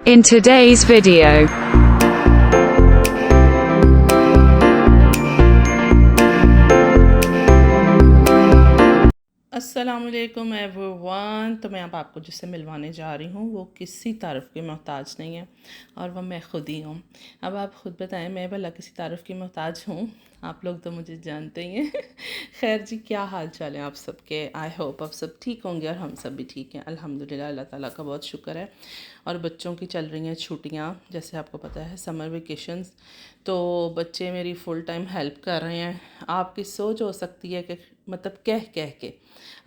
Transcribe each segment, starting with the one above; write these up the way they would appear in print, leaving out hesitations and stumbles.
In today's video, अस्सलामुअलैकुम everyone. तो मैं अब आपको जिससे मिलवाने जा रही हूँ वो किसी तारीफ़ की मोहताज नहीं है और वह मैं ख़ुद ही हूँ। अब आप ख़ुद बताएं, मैं भला किसी तारीफ़ की मोहताज हूँ? आप लोग तो मुझे जानते ही हैं। खैर जी, क्या हाल चाल है आप सबके? आई होप आप सब ठीक होंगे और हम सब भी ठीक हैं अल्हम्दुलिल्लाह। अल्लाह ताला का बहुत शुक्र है। और बच्चों की चल रही हैं छुट्टियाँ, जैसे आपको पता है समर वेकेशंस। तो बच्चे मेरी फ़ुल टाइम हेल्प कर रहे हैं। आपकी सोच हो सकती है कि मतलब कह कह के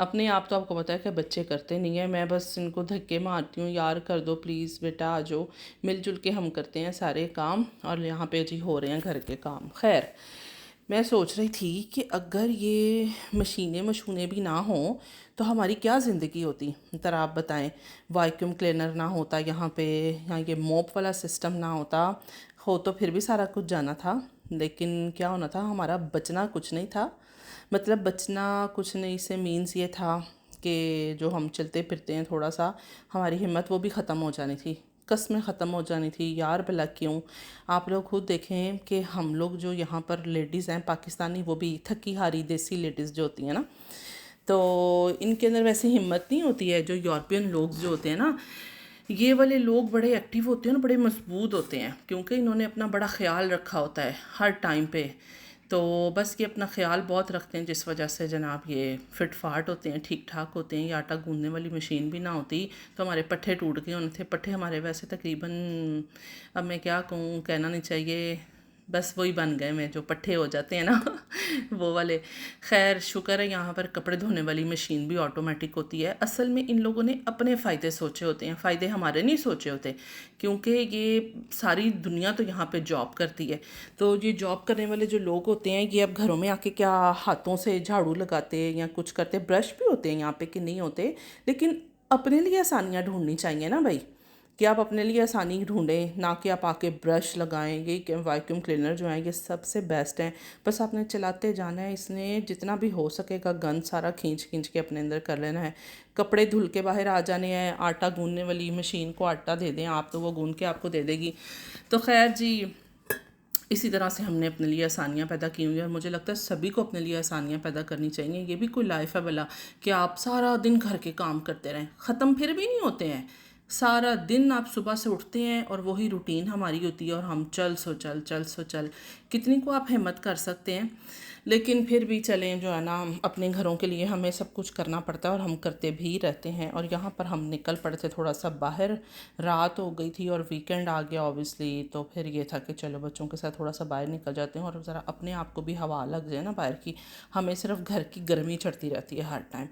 अपने आप, तो आपको पता है कि बच्चे करते नहीं हैं। मैं बस इनको धक्के मारती हूँ, यार कर दो प्लीज़ बेटा, आ जाओ, मिलजुल के हम करते हैं सारे काम। और यहाँ पे जी हो रहे हैं घर के काम। खैर, मैं सोच रही थी कि अगर ये मशीनें मशूनें भी ना हों तो हमारी क्या ज़िंदगी होती। ज़रा आप बताएं। वैक्यूम क्लीनर ना होता यहाँ पे, या ये मॉप वाला सिस्टम ना होता, हो तो फिर भी सारा कुछ जाना था। लेकिन क्या होना था, हमारा बचना कुछ नहीं था। मतलब बचना कुछ नहीं से मीन्स ये था कि जो हम चलते फिरते हैं थोड़ा सा, हमारी हिम्मत वो भी ख़त्म हो जानी थी, कस्में ख़त्म हो जानी थी यार। भला क्यों? आप लोग खुद देखें कि हम लोग जो यहाँ पर लेडीज़ हैं पाकिस्तानी, वो भी थकी हारी देसी लेडीज़ जो होती हैं ना, तो इनके अंदर वैसे हिम्मत नहीं होती है। जो यूरोपियन लोग जो होते हैं ना, ये वाले लोग बड़े एक्टिव होते हैं ना, बड़े मजबूत होते हैं, क्योंकि इन्होंने अपना बड़ा ख्याल रखा होता है हर टाइम पे। तो बस ये अपना ख्याल बहुत रखते हैं, जिस वजह से जनाब ये फिट फाट होते हैं, ठीक ठाक होते हैं। ये आटा गूंदने वाली मशीन भी ना होती तो हमारे पट्ठे टूट गए होने थे। पट्ठे हमारे वैसे तकरीबन, अब मैं क्या कहूँ, कहना नहीं चाहिए, बस वही बन गए में जो पट्ठे हो जाते हैं ना वो वाले। खैर शुक्र है यहाँ पर कपड़े धोने वाली मशीन भी ऑटोमेटिक होती है। असल में इन लोगों ने अपने फ़ायदे सोचे होते हैं, फ़ायदे हमारे नहीं सोचे होते, क्योंकि ये सारी दुनिया तो यहाँ पे जॉब करती है। तो ये जॉब करने वाले जो लोग होते हैं, ये अब घरों में आके क्या हाथों से झाड़ू लगाते या कुछ करते? ब्रश भी होते हैं यहाँ पे कि नहीं होते, लेकिन अपने लिए आसानियाँ ढूंढनी चाहिए ना भाई, कि आप अपने लिए आसानी ढूंढें, ना कि आप आके ब्रश लगाएं। ये वैक्यूम क्लीनर जो है ये सबसे बेस्ट हैं। बस आपने चलाते जाना है, इसने जितना भी हो सकेगा गंद सारा खींच खींच के अपने अंदर कर लेना है। कपड़े धुल के बाहर आ जाने हैं। आटा गूंदने वाली मशीन को आटा दे दें आप, तो वो गूंद के आपको दे देगी। तो खैर जी, इसी तरह से हमने अपने लिए आसानियाँ पैदा की हुई है, और मुझे लगता है सभी को अपने लिए आसानियाँ पैदा करनी चाहिए। ये भी कोई लाइफ है भला कि आप सारा दिन घर के काम करते रहें, ख़त्म फिर भी नहीं होते हैं। सारा दिन आप सुबह से उठते हैं और वही रूटीन हमारी होती है, और हम चल सो चल चल सो चल, कितनी को आप हिम्मत कर सकते हैं। लेकिन फिर भी चलें, जो है ना, अपने घरों के लिए हमें सब कुछ करना पड़ता है और हम करते भी रहते हैं। और यहाँ पर हम निकल पड़े थे थोड़ा सा बाहर, रात हो गई थी और वीकेंड आ गया ऑब्वियसली। तो फिर ये था कि चलो बच्चों के साथ थोड़ा सा बाहर निकल जाते हैं और ज़रा अपने आप को भी हवा लग जाए ना बाहर की। हमें सिर्फ घर की गर्मी चढ़ती रहती है हर टाइम,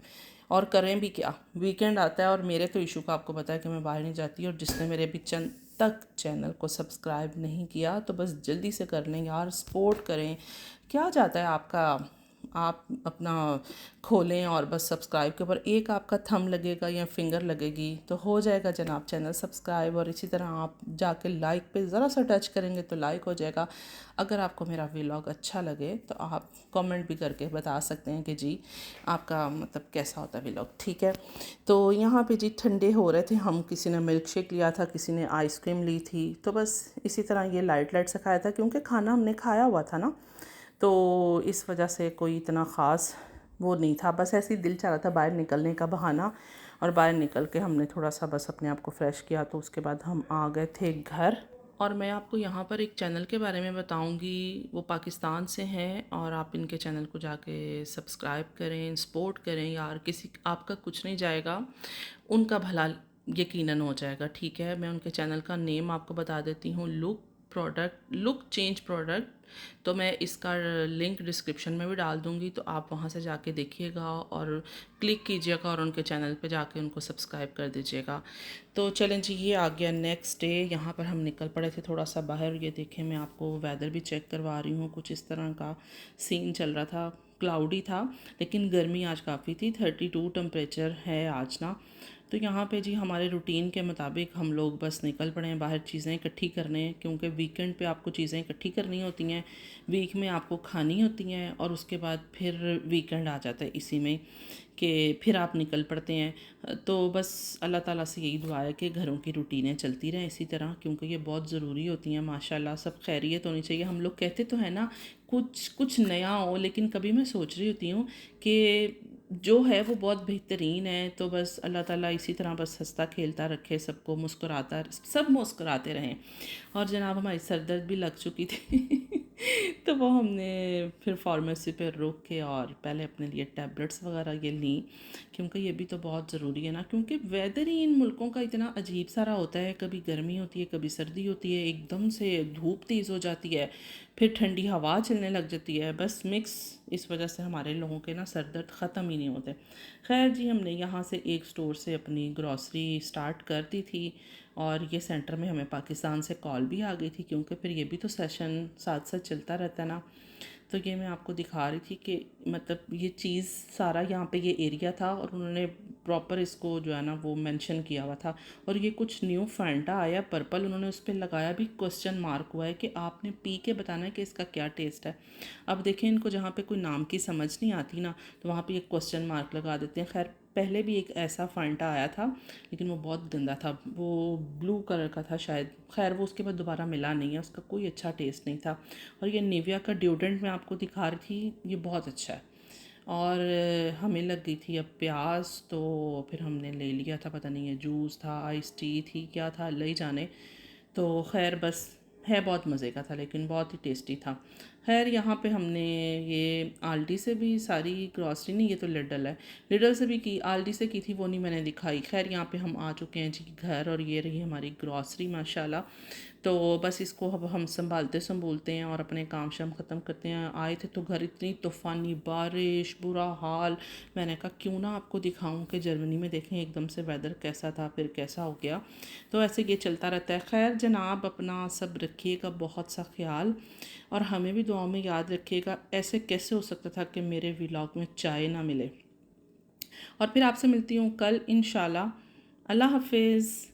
और करें भी क्या। वीकेंड आता है और मेरे तो इशू का आपको पता है कि मैं बाहर नहीं जाती। और जिसने मेरे अभी तक चैनल को सब्सक्राइब नहीं किया तो बस जल्दी से कर लें यार, सपोर्ट करें। क्या जाता है आपका, आप अपना खोलें और बस सब्सक्राइब के ऊपर एक आपका थंब लगेगा या फिंगर लगेगी तो हो जाएगा जनाब चैनल सब्सक्राइब। और इसी तरह आप जाके लाइक पे ज़रा सा टच करेंगे तो लाइक हो जाएगा। अगर आपको मेरा व्लॉग अच्छा लगे तो आप कमेंट भी करके बता सकते हैं कि जी आपका मतलब कैसा होता है व्लॉग, ठीक है। तो यहाँ पे जी ठंडे हो रहे थे हम, किसी ने मिल्क शेक लिया था, किसी ने आइसक्रीम ली थी। तो बस इसी तरह ये लाइट लाइट से खाया था, क्योंकि खाना हमने खाया हुआ था ना, तो इस वजह से कोई इतना ख़ास वो नहीं था। बस ऐसे ही दिल चाह रहा था बाहर निकलने का बहाना, और बाहर निकल के हमने थोड़ा सा बस अपने आप को फ्रेश किया। तो उसके बाद हम आ गए थे घर। और मैं आपको यहाँ पर एक चैनल के बारे में बताऊँगी, वो पाकिस्तान से हैं, और आप इनके चैनल को जाके सब्सक्राइब करें, सपोर्ट करें यार। किसी आपका कुछ नहीं जाएगा, उनका भला यकीनन हो जाएगा, ठीक है। मैं उनके चैनल का नेम आपको बता देती हूँ, लुक चेंज प्रोडक्ट। तो मैं इसका लिंक डिस्क्रिप्शन में भी डाल दूँगी, तो आप वहाँ से जाके देखिएगा और क्लिक कीजिएगा और उनके चैनल पे जाके उनको सब्सक्राइब कर दीजिएगा। तो चलें जी, ये आ गया नेक्स्ट डे। यहाँ पर हम निकल पड़े थे थोड़ा सा बाहर। ये देखें, मैं आपको वेदर भी चेक करवा रही हूँ। कुछ इस तरह का सीन चल रहा था, क्लाउडी था लेकिन गर्मी आज काफ़ी थी। 32 टेम्परेचर है आज ना। तो यहाँ पे जी हमारे रूटीन के मुताबिक हम लोग बस निकल पड़े हैं बाहर चीज़ें इकट्ठी करने, क्योंकि वीकेंड पे आपको चीज़ें इकट्ठी करनी होती हैं, वीक में आपको खानी होती हैं, और उसके बाद फिर वीकेंड आ जाता है इसी में कि फिर आप निकल पड़ते हैं। तो बस अल्लाह ताला से यही दुआ है कि घरों की रूटीनें चलती रहें इसी तरह, क्योंकि ये बहुत ज़रूरी होती हैं। माशाल्लाह सब खैरियत होनी चाहिए। हम लोग कहते तो हैं ना कुछ कुछ नया हो, लेकिन कभी मैं सोच रही होती हूँ कि जो है वो बहुत बेहतरीन है। तो बस अल्लाह ताला इसी तरह बस हंसता खेलता रखे, सबको मुस्कुराता, सब मुस्कुराते रहें। और जनाब हमारी सर दर्द भी लग चुकी थी तो वो हमने फिर फार्मेसी पे रुक के और पहले अपने लिए टैबलेट्स वगैरह ये ली, क्योंकि ये भी तो बहुत ज़रूरी है ना, क्योंकि वेदर ही इन मुल्कों का इतना अजीब सारा होता है। कभी गर्मी होती है, कभी सर्दी होती है, एकदम से धूप तेज़ हो जाती है, फिर ठंडी हवा चलने लग जाती है, बस मिक्स। इस वजह से हमारे लोगों के ना सर दर्द ख़त्म ही नहीं होते। खैर जी, हमने यहाँ से एक स्टोर से अपनी ग्रॉसरी स्टार्ट कर दी थी, और ये सेंटर में हमें पाकिस्तान से कॉल भी आ गई थी, क्योंकि फिर ये भी तो सेशन साथ साथ चलता रहता है ना। तो ये मैं आपको दिखा रही थी कि मतलब ये चीज़ सारा यहाँ पे ये एरिया था, और उन्होंने प्रॉपर इसको जो है ना वो मेंशन किया हुआ था। और ये कुछ न्यू फैंटा आया पर्पल, उन्होंने उस पर लगाया भी क्वेश्चन मार्क हुआ है कि आपने पी के बताना है कि इसका क्या टेस्ट है। अब देखें, इनको जहाँ पे कोई नाम की समझ नहीं आती ना, तो वहाँ पे एक क्वेश्चन मार्क लगा देते हैं। खैर पहले भी एक ऐसा फैंटा आया था, लेकिन वो बहुत गंदा था, वो ब्लू कलर का था शायद। खैर वो उसके बाद दोबारा मिला नहीं है, उसका कोई अच्छा टेस्ट नहीं था। और ये निविया का डिओड्रेंट मैं आपको दिखा रही थी, ये बहुत अच्छा है। और हमें लग गई थी अब प्यास, तो फिर हमने ले लिया था, पता नहीं है जूस था, आइस टी थी, क्या था अल्लाह ही जाने। तो खैर बस, है बहुत मज़े का था, लेकिन बहुत ही टेस्टी था। खैर यहाँ पे हमने ये आल्डी से भी सारी ग्रॉसरी, नहीं ये तो लिडल है, लिडल से भी की, आल्डी से की थी, वो नहीं मैंने दिखाई। खैर यहाँ पे हम आ चुके हैं जी घर, और ये रही हमारी ग्रॉसरी माशाल्लाह। तो बस इसको अब हम संभालते संभूलते हैं और अपने काम शाम ख़त्म करते हैं। आए थे तो घर इतनी तूफ़ानी बारिश, बुरा हाल। मैंने कहा क्यों ना आपको दिखाऊं कि जर्मनी में देखें एकदम से वेदर कैसा था, फिर कैसा हो गया। तो ऐसे ये चलता रहता है। खैर जनाब, अपना सब रखिएगा बहुत सा ख्याल, और हमें भी दुआओं में याद रखिएगा। ऐसे कैसे हो सकता था कि मेरे व्लॉग में चाय ना मिले। और फिर आपसे मिलती हूँ कल इंशाल्लाह। अल्लाह हाफिज़।